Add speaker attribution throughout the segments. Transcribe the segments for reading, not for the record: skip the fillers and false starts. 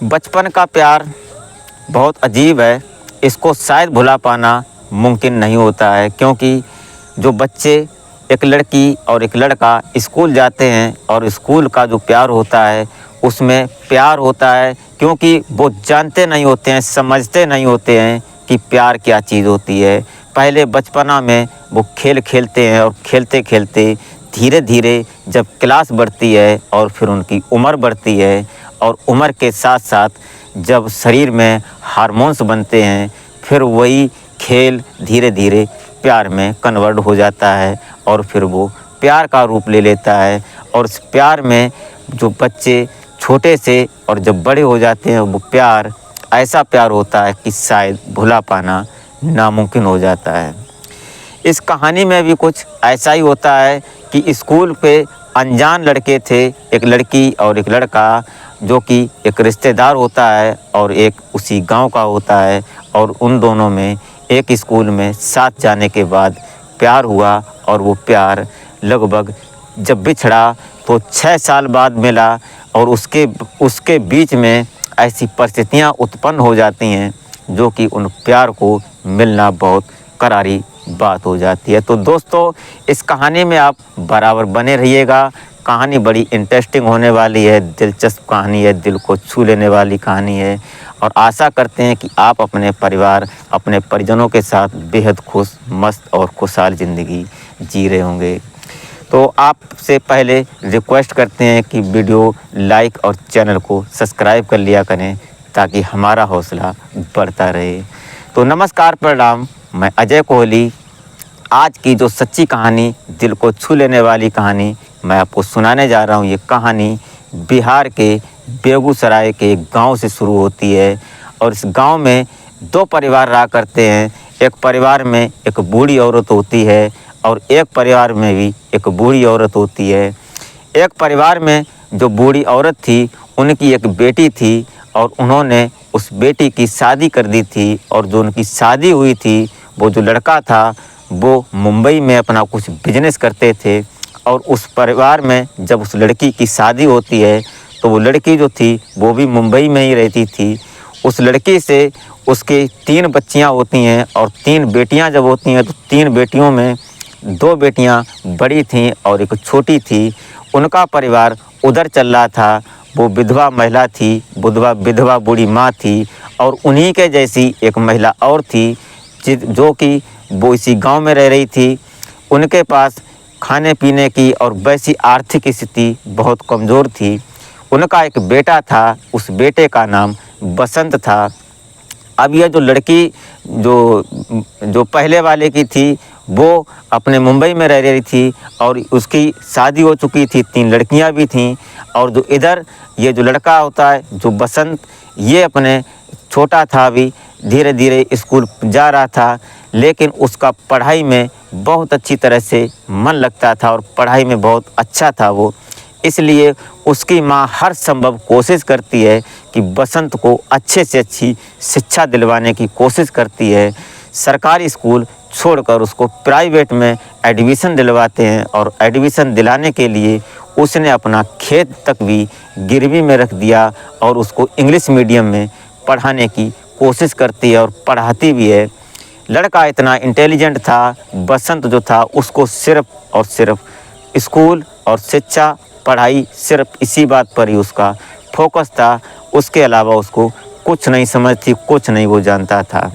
Speaker 1: बचपन का प्यार बहुत अजीब है। इसको शायद भुला पाना मुमकिन नहीं होता है, क्योंकि जो बच्चे, एक लड़की और एक लड़का स्कूल जाते हैं और स्कूल का जो प्यार होता है उसमें प्यार होता है, क्योंकि वो जानते नहीं होते हैं, समझते नहीं होते हैं कि प्यार क्या चीज़ होती है। पहले बचपना में वो खेल खेलते हैं और खेलते खेलते धीरे धीरे जब क्लास बढ़ती है और फिर उनकी उम्र बढ़ती है और उम्र के साथ साथ जब शरीर में हार्मोन्स बनते हैं, फिर वही खेल धीरे धीरे प्यार में कन्वर्ट हो जाता है और फिर वो प्यार का रूप ले लेता है। और इस प्यार में जो बच्चे छोटे से और जब बड़े हो जाते हैं, वो प्यार ऐसा प्यार होता है कि शायद भुला पाना नामुमकिन हो जाता है। इस कहानी में भी कुछ ऐसा ही होता है कि स्कूल पे अनजान लड़के थे, एक लड़की और एक लड़का, जो कि एक रिश्तेदार होता है और एक उसी गांव का होता है, और उन दोनों में एक स्कूल में साथ जाने के बाद प्यार हुआ। और वो प्यार लगभग जब बिछड़ा तो 6 साल बाद मिला, और उसके बीच में ऐसी परिस्थितियां उत्पन्न हो जाती हैं जो कि उन प्यार को मिलना बहुत करारी बात हो जाती है। तो दोस्तों, इस कहानी में आप बराबर बने रहिएगा। कहानी बड़ी इंटरेस्टिंग होने वाली है, दिलचस्प कहानी है, दिल को छू लेने वाली कहानी है, और आशा करते हैं कि आप अपने परिवार, अपने परिजनों के साथ बेहद खुश, मस्त और खुशहाल ज़िंदगी जी रहे होंगे। तो आपसे पहले रिक्वेस्ट करते हैं कि वीडियो लाइक और चैनल को सब्सक्राइब कर लिया करें, ताकि हमारा हौसला बढ़ता रहे। तो नमस्कार, प्रणाम, मैं अजय कोहली। आज की जो सच्ची कहानी, दिल को छू लेने वाली कहानी मैं आपको सुनाने जा रहा हूँ। ये कहानी बिहार के बेगूसराय के एक गांव से शुरू होती है, और इस गांव में 2 परिवार रहा करते हैं। एक परिवार में एक बूढ़ी औरत होती है और एक परिवार में भी एक बूढ़ी औरत होती है। एक परिवार में जो बूढ़ी औरत थी, उनकी एक बेटी थी, और उन्होंने उस बेटी की शादी कर दी थी। और जो उनकी शादी हुई थी, वो जो लड़का था वो मुंबई में अपना कुछ बिजनेस करते थे। और उस परिवार में जब उस लड़की की शादी होती है, तो वो लड़की जो थी वो भी मुंबई में ही रहती थी। उस लड़की से उसकी 3 बच्चियां होती हैं, और 3 बेटियां जब होती हैं तो 3 बेटियों में 2 बेटियां बड़ी थीं और एक छोटी थी। उनका परिवार उधर चल रहा था। वो विधवा महिला थी, विधवा बूढ़ी माँ थी, और उन्हीं के जैसी एक महिला और थी जो कि वो इसी गांव में रह रही थी। उनके पास खाने पीने की और वैसी आर्थिक स्थिति बहुत कमज़ोर थी। उनका एक बेटा था, उस बेटे का नाम बसंत था। अब यह जो लड़की जो पहले वाले की थी, वो अपने मुंबई में रह रही थी, और उसकी शादी हो चुकी थी, 3 लड़कियां भी थीं। और जो इधर ये जो लड़का होता है, जो बसंत, ये अपने छोटा था, अभी धीरे धीरे स्कूल जा रहा था, लेकिन उसका पढ़ाई में बहुत अच्छी तरह से मन लगता था और पढ़ाई में बहुत अच्छा था वो। इसलिए उसकी माँ हर संभव कोशिश करती है कि बसंत को अच्छे से अच्छी शिक्षा दिलवाने की कोशिश करती है। सरकारी स्कूल छोड़कर उसको प्राइवेट में एडमिशन दिलवाते हैं, और एडमिशन दिलाने के लिए उसने अपना खेत तक भी गिरवी में रख दिया, और उसको इंग्लिश मीडियम में पढ़ाने की कोशिश करती है और पढ़ाती भी है। लड़का इतना इंटेलिजेंट था, बसंत जो था उसको सिर्फ़ और सिर्फ स्कूल और शिक्षा, पढ़ाई, सिर्फ इसी बात पर ही उसका फोकस था। उसके अलावा उसको कुछ नहीं समझ थी, कुछ नहीं वो जानता था।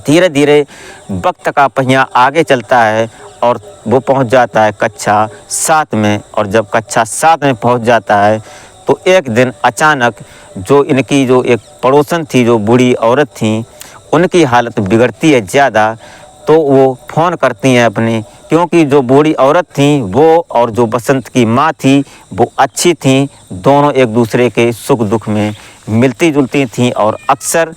Speaker 1: धीरे धीरे वक्त का पहिया आगे चलता है और वो पहुंच जाता है कक्षा 7 में। और जब कक्षा 7 में पहुंच जाता है, तो एक दिन अचानक जो इनकी जो एक पड़ोसन थी, जो बूढ़ी औरत थी, उनकी हालत बिगड़ती है ज़्यादा। तो वो फ़ोन करती हैं अपनी, क्योंकि जो बूढ़ी औरत थी वो और जो बसंत की माँ थी वो अच्छी थीं, दोनों एक दूसरे के सुख दुख में मिलती जुलती थीं। और अक्सर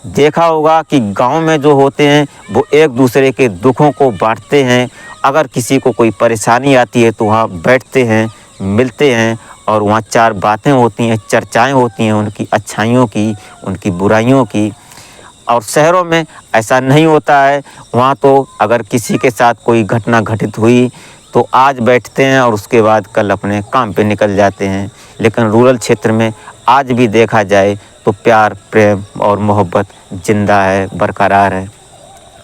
Speaker 1: देखा होगा कि गांव में जो होते हैं वो एक दूसरे के दुखों को बांटते हैं। अगर किसी को कोई परेशानी आती है तो वहाँ बैठते हैं, मिलते हैं, और वहाँ 4 बातें होती हैं, चर्चाएँ होती हैं उनकी अच्छाइयों की, उनकी बुराइयों की। और शहरों में ऐसा नहीं होता है। वहाँ तो अगर किसी के साथ कोई घटना घटित हुई तो आज बैठते हैं और उसके बाद कल अपने काम पे निकल जाते हैं। लेकिन रूरल क्षेत्र में आज भी देखा जाए तो प्यार, प्रेम और मोहब्बत ज़िंदा है, बरकरार है।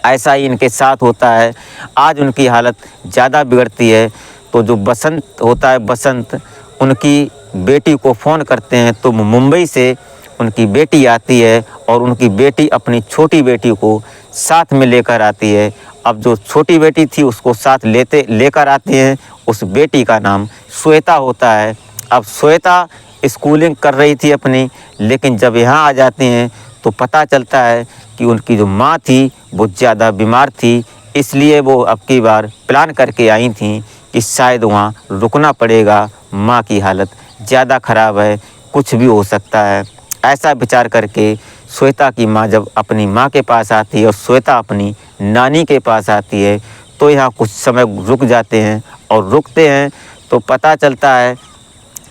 Speaker 1: ऐसा ही इनके साथ होता है। आज उनकी हालत ज़्यादा बिगड़ती है तो जो बसंत होता है, बसंत उनकी बेटी को फ़ोन करते हैं तो मुंबई से उनकी बेटी आती है और उनकी बेटी अपनी छोटी बेटी को साथ में लेकर आती है। अब जो छोटी बेटी थी उसको साथ लेकर आते हैं। उस बेटी का नाम श्वेता होता है। अब श्वेता स्कूलिंग कर रही थी अपनी, लेकिन जब यहाँ आ जाते हैं तो पता चलता है कि उनकी जो माँ थी वो ज़्यादा बीमार थी, इसलिए वो अब की बार प्लान करके आई थी कि शायद वहाँ रुकना पड़ेगा, माँ की हालत ज़्यादा ख़राब है, कुछ भी हो सकता है। ऐसा विचार करके श्वेता की माँ जब अपनी माँ के पास आती है और श्वेता अपनी नानी के पास आती है तो यहाँ कुछ समय रुक जाते हैं और रुकते हैं तो पता चलता है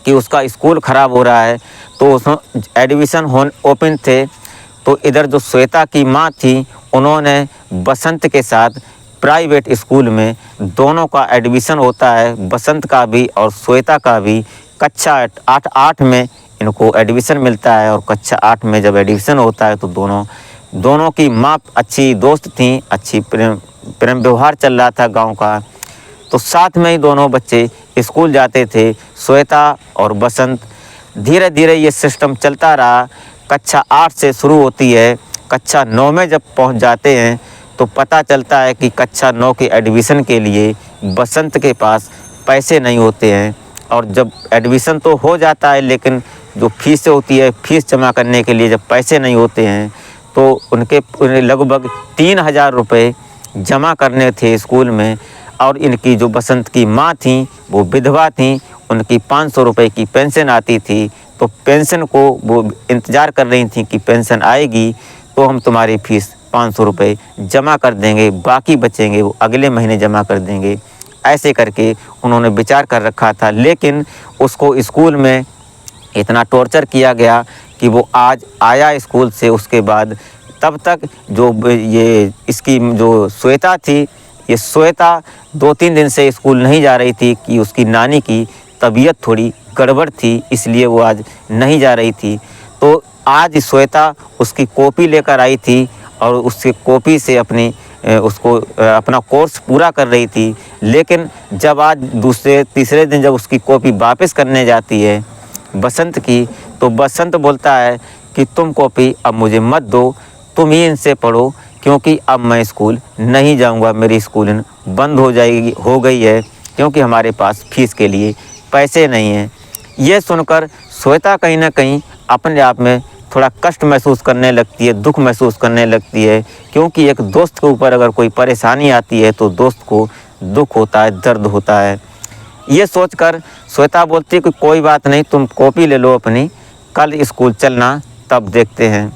Speaker 1: कि उसका स्कूल ख़राब हो रहा है। तो उसमें एडमिशन ओपन थे तो इधर जो श्वेता की माँ थी उन्होंने बसंत के साथ प्राइवेट स्कूल में दोनों का एडमिशन होता है, बसंत का भी और श्वेता का भी। कक्षा 8 में इनको एडमिशन मिलता है और कक्षा 8 में जब एडमिशन होता है तो दोनों की माँ अच्छी दोस्त थी, अच्छी प्रेम व्यवहार चल रहा था गांव का। तो साथ में ही दोनों बच्चे स्कूल जाते थे, श्वेता और बसंत। धीरे धीरे ये सिस्टम चलता रहा। कक्षा 8 से शुरू होती है, कक्षा 9 में जब पहुंच जाते हैं तो पता चलता है कि कक्षा 9 के एडमिशन के लिए बसंत के पास पैसे नहीं होते हैं। और जब एडमिशन तो हो जाता है लेकिन जो फीस होती है, फीस जमा करने के लिए जब पैसे नहीं होते हैं तो उन्हें लगभग 3000 रुपये जमा करने थे स्कूल में। और इनकी जो बसंत की माँ थी वो विधवा थी, उनकी 500 रुपये की पेंशन आती थी। तो पेंशन को वो इंतज़ार कर रही थी कि पेंशन आएगी तो हम तुम्हारी फ़ीस 500 रुपये जमा कर देंगे, बाकी बचेंगे वो अगले महीने जमा कर देंगे। ऐसे करके उन्होंने विचार कर रखा था, लेकिन उसको स्कूल में इतना टॉर्चर किया गया कि वो आज आया स्कूल से, उसके बाद तब तक जो ये इसकी जो श्वेता थी, ये श्वेता 2-3 दिन से स्कूल नहीं जा रही थी कि उसकी नानी की तबीयत थोड़ी गड़बड़ थी, इसलिए वो आज नहीं जा रही थी। तो आज श्वेता उसकी कॉपी लेकर आई थी और उसकी कॉपी से अपना कोर्स पूरा कर रही थी। लेकिन जब आज तीसरे दिन जब उसकी कॉपी वापस करने जाती है बसंत की, तो बसंत बोलता है कि तुम कॉपी अब मुझे मत दो, तुम ही इनसे पढ़ो, क्योंकि अब मैं स्कूल नहीं जाऊंगा, मेरी स्कूलिंग बंद हो गई है, क्योंकि हमारे पास फ़ीस के लिए पैसे नहीं हैं। ये सुनकर श्वेता कहीं ना कहीं अपने आप में थोड़ा कष्ट महसूस करने लगती है, दुख महसूस करने लगती है, क्योंकि एक दोस्त के ऊपर अगर कोई परेशानी आती है तो दोस्त को दुख होता है, दर्द होता है। ये सोचकर श्वेता बोलती है कि कोई बात नहीं, तुम कॉपी ले लो अपनी, कल स्कूल चलना, तब देखते हैं।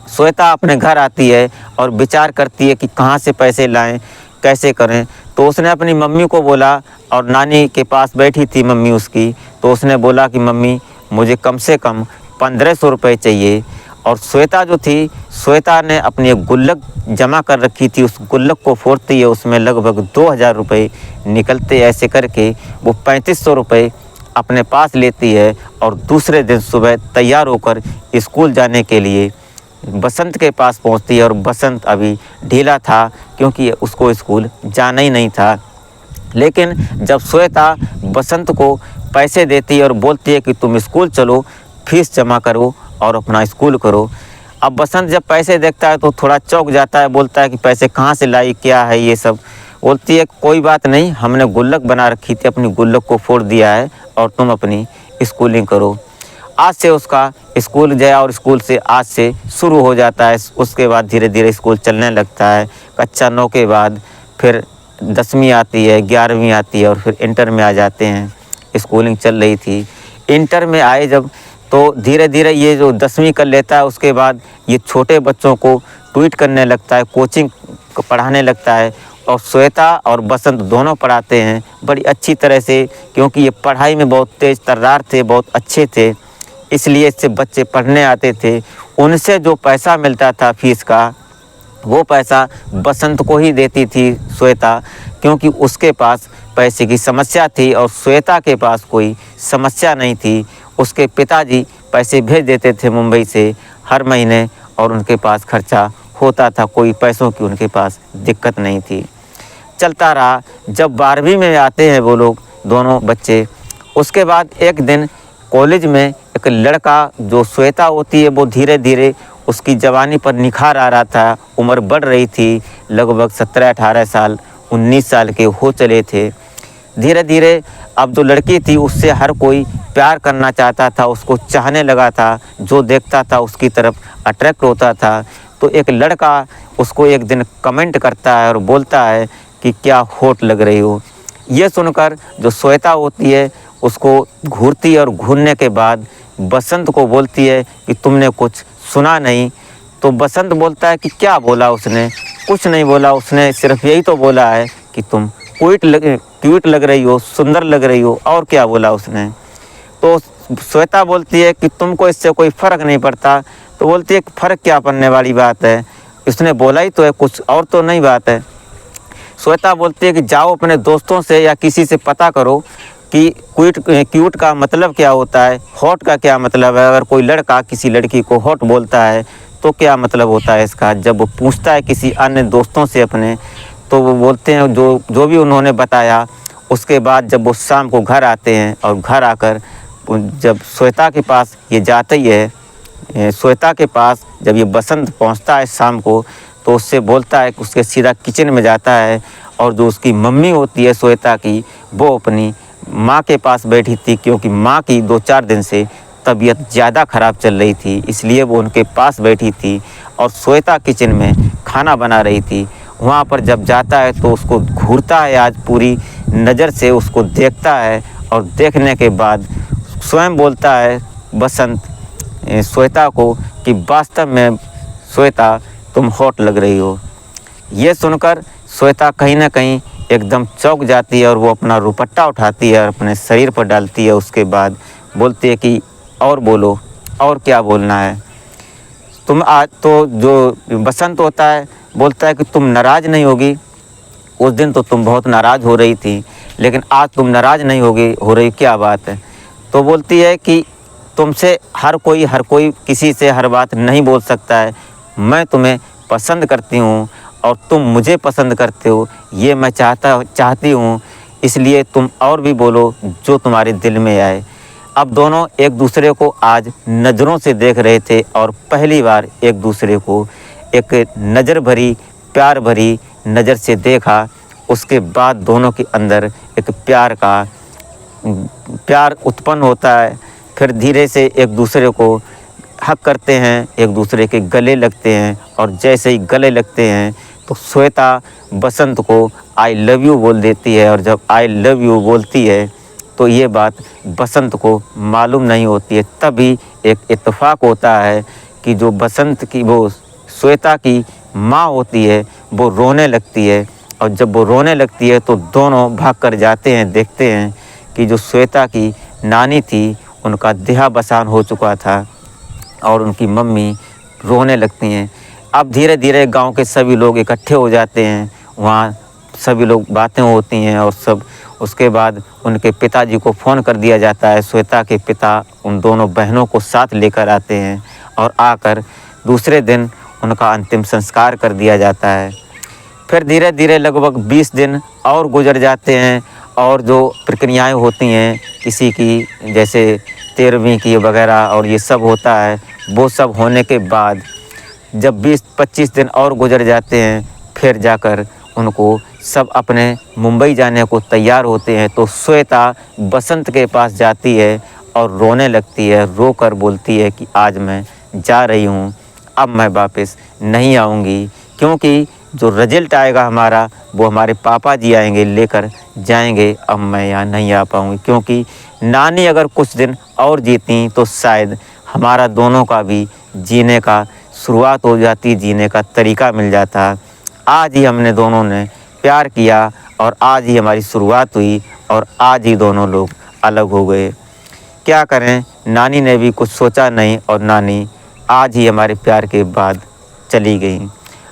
Speaker 1: श्वेता अपने घर आती है और विचार करती है कि कहाँ से पैसे लाएं, कैसे करें। तो उसने अपनी मम्मी को बोला, और नानी के पास बैठी थी मम्मी उसकी, तो उसने बोला कि मम्मी मुझे कम से कम 1500 रुपये चाहिए। और श्वेता जो थी, श्वेता ने अपनी एक गुल्लक जमा कर रखी थी, उस गुल्लक को फोड़ती है, उसमें लगभग 2000 रुपये निकलते। ऐसे करके वो 3500 रुपये अपने पास लेती है और दूसरे दिन सुबह तैयार होकर स्कूल जाने के लिए बसंत के पास पहुंचती है। और बसंत अभी ढीला था क्योंकि उसको स्कूल जाना ही नहीं था। लेकिन जब श्वेता बसंत को पैसे देती है और बोलती है कि तुम स्कूल चलो, फीस जमा करो और अपना स्कूल करो। अब बसंत जब पैसे देखता है तो थोड़ा चौंक जाता है, बोलता है कि पैसे कहाँ से लाई, क्या है ये सब। बोलती है कोई बात नहीं, हमने गुल्लक बना रखी थी, अपनी गुल्लक को फोड़ दिया है और तुम अपनी स्कूलिंग करो। आज से उसका स्कूल गया और स्कूल से आज से शुरू हो जाता है। उसके बाद धीरे धीरे स्कूल चलने लगता है। कक्षा 9 के बाद फिर 10वीं आती है, 11वीं आती है और फिर इंटर में आ जाते हैं। स्कूलिंग चल रही थी, इंटर में आए जब, तो धीरे धीरे ये जो 10वीं कर लेता है उसके बाद ये छोटे बच्चों को ट्वीट करने लगता है, कोचिंग पढ़ाने लगता है। और श्वेता और बसंत दोनों पढ़ाते हैं बड़ी अच्छी तरह से, क्योंकि ये पढ़ाई में बहुत तेज़ तर्रार थे, बहुत अच्छे थे, इसलिए इससे बच्चे पढ़ने आते थे। उनसे जो पैसा मिलता था फीस का, वो पैसा बसंत को ही देती थी श्वेता, क्योंकि उसके पास पैसे की समस्या थी और श्वेता के पास कोई समस्या नहीं थी। उसके पिताजी पैसे भेज देते थे मुंबई से हर महीने और उनके पास खर्चा होता था, कोई पैसों की उनके पास दिक्कत नहीं थी। चलता रहा। जब 12वीं में आते हैं वो लोग दोनों बच्चे, उसके बाद एक दिन कॉलेज में एक लड़का जो श्वेता होती है वो धीरे धीरे उसकी जवानी पर निखार आ रहा था, उम्र बढ़ रही थी, लगभग 17-18 साल 19 साल के हो चले थे। धीरे धीरे अब जो लड़की थी उससे हर कोई प्यार करना चाहता था, उसको चाहने लगा था, जो देखता था उसकी तरफ अट्रैक्ट होता था। तो एक लड़का उसको एक दिन कमेंट करता है और बोलता है कि क्या हॉट लग रही हो। ये सुनकर जो श्वेता होती है उसको घूरती है और घूरने के बाद बसंत को बोलती है कि तुमने कुछ सुना नहीं। तो बसंत बोलता है कि क्या बोला उसने, कुछ नहीं बोला, उसने सिर्फ यही तो बोला है कि तुम क्यूट लग रही हो, सुंदर लग रही हो, और क्या बोला उसने। तो श्वेता बोलती है कि तुमको इससे कोई फ़र्क नहीं पड़ता। तो बोलती है कि फ़र्क क्या पड़ने वाली बात है, उसने बोला ही तो है, कुछ और तो नहीं बात है। श्वेता बोलती है कि जाओ अपने दोस्तों से या किसी से पता करो कि क्यूट का मतलब क्या होता है, हॉट का क्या मतलब है। अगर कोई लड़का किसी लड़की को हॉट बोलता है तो क्या मतलब होता है इसका। जब वो पूछता है किसी अन्य दोस्तों से अपने, तो वो बोलते हैं जो भी उन्होंने बताया। उसके बाद जब वो शाम को घर आते हैं और घर आकर जब श्वेता के पास ये जाते ही है, श्वेता के पास जब ये बसंत पहुंचता है शाम को, तो उससे बोलता है कि उसके सीधा किचन में जाता है और जो उसकी मम्मी होती है श्वेता की, वो अपनी माँ के पास बैठी थी, क्योंकि माँ की 2-4 दिन से तबीयत ज़्यादा ख़राब चल रही थी, इसलिए वो उनके पास बैठी थी और श्वेता किचन में खाना बना रही थी। वहाँ पर जब जाता है तो उसको घूरता है, आज पूरी नज़र से उसको देखता है और देखने के बाद स्वयं बोलता है बसंत श्वेता को कि वास्तव में श्वेता तुम हॉट लग रही हो। ये सुनकर श्वेता कहीं ना कहीं एकदम चौंक जाती है और वो अपना दुपट्टा उठाती है और अपने शरीर पर डालती है। उसके बाद बोलती है कि और बोलो, और क्या बोलना है तुम। आज तो जो बसंत होता है बोलता है कि तुम नाराज़ नहीं होगी, उस दिन तो तुम बहुत नाराज़ हो रही थी, लेकिन आज तुम नाराज़ नहीं हो रही, क्या बात है। तो बोलती है कि तुमसे हर कोई किसी से हर बात नहीं बोल सकता है, मैं तुम्हें पसंद करती हूँ और तुम मुझे पसंद करते हो, ये मैं चाहती हूँ, इसलिए तुम और भी बोलो जो तुम्हारे दिल में आए। अब दोनों एक दूसरे को आज नज़रों से देख रहे थे और पहली बार एक दूसरे को एक नज़र भरी, प्यार भरी नज़र से देखा। उसके बाद दोनों के अंदर एक प्यार उत्पन्न होता है। फिर धीरे से एक दूसरे को हक करते हैं, एक दूसरे के गले लगते हैं और जैसे ही गले लगते हैं तो श्वेता बसंत को आई लव यू बोल देती है। और जब आई लव यू बोलती है तो ये बात बसंत को मालूम नहीं होती है। तभी एक इत्तेफाक होता है कि जो बसंत की वो श्वेता की माँ होती है वो रोने लगती है, और जब वो रोने लगती है तो दोनों भाग कर जाते हैं, देखते हैं कि जो श्वेता की नानी थी उनका देहावसान हो चुका था और उनकी मम्मी रोने लगती हैं। अब धीरे धीरे गांव के सभी लोग इकट्ठे हो जाते हैं, वहाँ सभी लोग बातें होती हैं और सब। उसके बाद उनके पिताजी को फ़ोन कर दिया जाता है। श्वेता के पिता उन दोनों बहनों को साथ लेकर आते हैं और आकर दूसरे दिन उनका अंतिम संस्कार कर दिया जाता है। फिर धीरे धीरे लगभग 20 दिन और गुजर जाते हैं और जो प्रक्रियाएं होती हैं किसी की, जैसे 13वीं की वगैरह और ये सब होता है, वो सब होने के बाद जब 20-25 दिन और गुजर जाते हैं, फिर जाकर उनको सब अपने मुंबई जाने को तैयार होते हैं। तो श्वेता बसंत के पास जाती है और रोने लगती है, रोकर बोलती है कि आज मैं जा रही हूँ, अब मैं वापस नहीं आऊँगी, क्योंकि जो रिजल्ट आएगा हमारा वो हमारे पापा जी आएंगे लेकर जाएंगे, अब मैं यहाँ नहीं आ पाऊँगी। क्योंकि नानी अगर कुछ दिन और जीती तो शायद हमारा दोनों का भी जीने का शुरुआत हो जाती, जीने का तरीका मिल जाता। आज ही हमने दोनों ने प्यार किया और आज ही हमारी शुरुआत हुई और आज ही दोनों लोग अलग हो गए। क्या करें, नानी ने भी कुछ सोचा नहीं और नानी आज ही हमारे प्यार के बाद चली गई।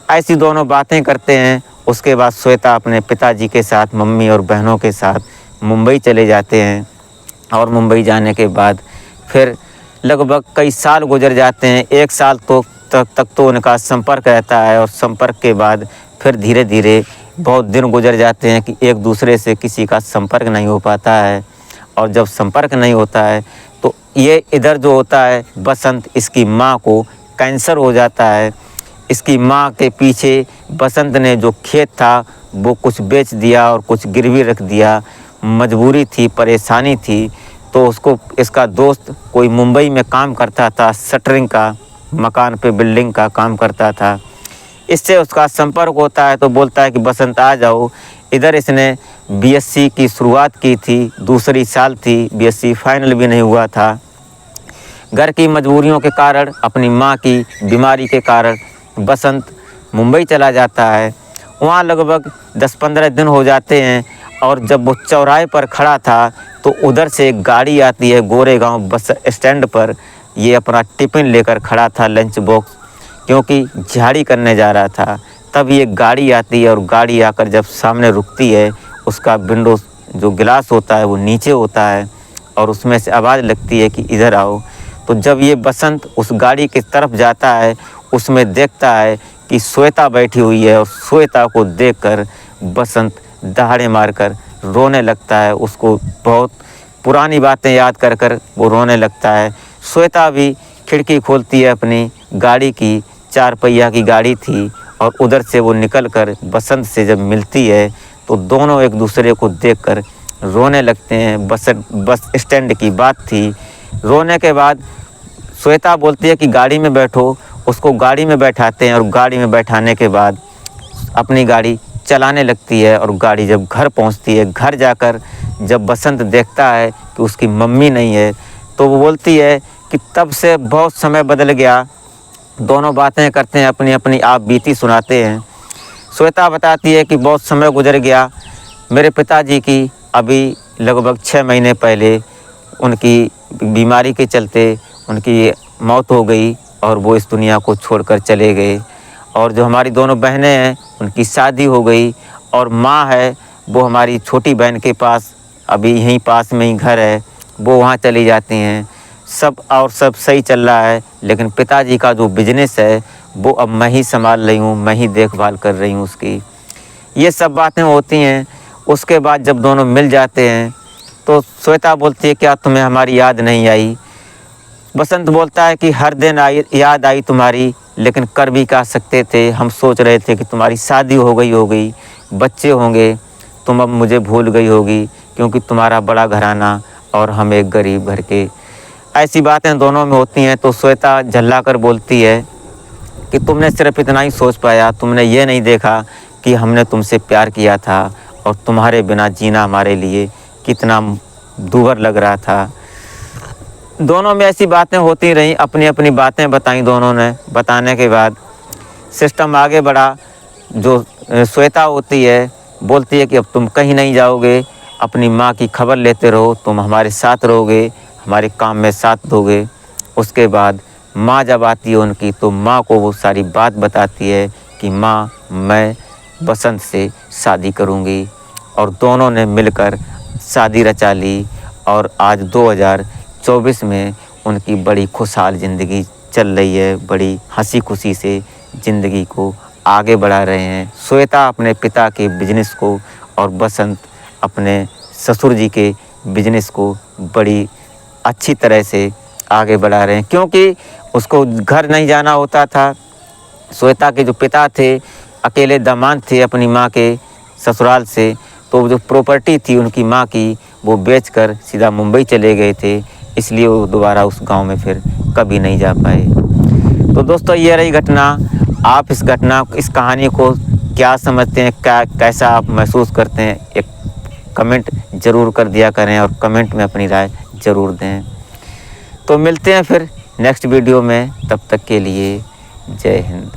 Speaker 1: ऐसी दोनों बातें करते हैं। उसके बाद श्वेता अपने पिताजी के साथ, मम्मी और बहनों के साथ मुंबई चले जाते हैं और मुंबई जाने के बाद फिर लगभग कई साल गुजर जाते हैं। 1 साल तक तो उनका संपर्क रहता है और संपर्क के बाद फिर धीरे धीरे बहुत दिन गुजर जाते हैं कि एक दूसरे से किसी का संपर्क नहीं हो पाता है। और जब संपर्क नहीं होता है तो ये इधर जो होता है बसंत, इसकी माँ को कैंसर हो जाता है। इसकी माँ के पीछे बसंत ने जो खेत था वो कुछ बेच दिया और कुछ गिरवी रख दिया। मजबूरी थी, परेशानी थी। तो उसको इसका दोस्त कोई मुंबई में काम करता था, शटरिंग का, मकान पे बिल्डिंग का काम करता था। इससे उसका संपर्क होता है तो बोलता है कि बसंत आ जाओ इधर। इसने बीएससी की शुरुआत की थी, दूसरी साल थी, बीएससी फाइनल भी नहीं हुआ था। घर की मजबूरियों के कारण, अपनी माँ की बीमारी के कारण बसंत मुंबई चला जाता है। वहाँ लगभग 10-15 दिन हो जाते हैं और जब वो चौराहे पर खड़ा था तो उधर से एक गाड़ी आती है गोरेगांव बस स्टैंड पर। ये अपना टिफ़िन लेकर खड़ा था, लंच बॉक्स, क्योंकि झाड़ी करने जा रहा था। तब ये गाड़ी आती है और गाड़ी आकर जब सामने रुकती है, उसका विंडो जो गिलास होता है वो नीचे होता है और उसमें से आवाज़ लगती है कि इधर आओ। तो जब ये बसंत उस गाड़ी की तरफ जाता है, उसमें देखता है कि श्वेता बैठी हुई है और श्वेता को देखकर बसंत दहाड़े मारकर रोने लगता है। उसको बहुत पुरानी बातें याद कर कर वो रोने लगता है। श्वेता भी खिड़की खोलती है अपनी गाड़ी की, 4 पहिया की गाड़ी थी, और उधर से वो निकलकर बसंत से जब मिलती है तो दोनों एक दूसरे को देखकर रोने लगते हैं। बस स्टैंड की बात थी। रोने के बाद श्वेता बोलती है कि गाड़ी में बैठो। उसको गाड़ी में बैठाते हैं और गाड़ी में बैठाने के बाद अपनी गाड़ी चलाने लगती है। और गाड़ी जब घर पहुंचती है, घर जाकर जब बसंत देखता है कि उसकी मम्मी नहीं है तो वो बोलती है कि तब से बहुत समय बदल गया। दोनों बातें करते हैं, अपनी अपनी आप बीती सुनाते हैं। श्वेता बताती है कि बहुत समय गुजर गया। मेरे पिताजी की अभी लगभग 6 महीने पहले उनकी बीमारी के चलते उनकी मौत हो गई और वो इस दुनिया को छोड़कर चले गए। और जो हमारी दोनों बहनें हैं उनकी शादी हो गई। और माँ है वो हमारी छोटी बहन के पास, अभी यहीं पास में ही घर है, वो वहाँ चली जाती हैं। सब सही चल रहा है। लेकिन पिताजी का जो बिजनेस है वो अब मैं ही संभाल रही हूँ, मैं ही देखभाल कर रही हूँ उसकी। ये सब बातें होती हैं। उसके बाद जब दोनों मिल जाते हैं तो श्वेता बोलती है क्या तुम्हें हमारी याद नहीं आई। बसंत बोलता है कि हर दिन याद आई तुम्हारी, लेकिन कर भी क्या सकते थे। हम सोच रहे थे कि तुम्हारी शादी हो गई, बच्चे होंगे, तुम अब मुझे भूल गई होगी, क्योंकि तुम्हारा बड़ा घराना और हम एक गरीब घर के। ऐसी बातें दोनों में होती हैं। तो श्वेता झल्ला कर बोलती है कि तुमने सिर्फ इतना ही सोच पाया, तुमने ये नहीं देखा कि हमने तुमसे प्यार किया था और तुम्हारे बिना जीना हमारे लिए कितना दूभर लग रहा था। दोनों में ऐसी बातें होती रहीं, अपनी अपनी बातें बताई दोनों ने। बताने के बाद सिस्टम आगे बढ़ा। जो श्वेता होती है बोलती है कि अब तुम कहीं नहीं जाओगे, अपनी माँ की खबर लेते रहो, तुम हमारे साथ रहोगे, हमारे काम में साथ दोगे। उसके बाद माँ जब आती है उनकी तो माँ को वो सारी बात बताती है कि माँ मैं बसंत से शादी करूँगी। और दोनों ने मिलकर शादी रचा ली और आज 2024 में उनकी बड़ी खुशहाल ज़िंदगी चल रही है। बड़ी हंसी खुशी से ज़िंदगी को आगे बढ़ा रहे हैं। श्वेता अपने पिता के बिजनेस को और बसंत अपने ससुर जी के बिजनेस को बड़ी अच्छी तरह से आगे बढ़ा रहे हैं, क्योंकि उसको घर नहीं जाना होता था। श्वेता के जो पिता थे अकेले दामाद थे अपनी माँ के ससुराल से, तो जो प्रॉपर्टी थी उनकी माँ की वो बेचकर सीधा मुंबई चले गए थे। इसलिए वो दोबारा उस गांव में फिर कभी नहीं जा पाए। तो दोस्तों ये रही घटना। आप इस कहानी को क्या समझते हैं, कैसा आप महसूस करते हैं, एक कमेंट ज़रूर कर दिया करें और कमेंट में अपनी राय ज़रूर दें। तो मिलते हैं फिर नेक्स्ट वीडियो में, तब तक के लिए जय हिंद।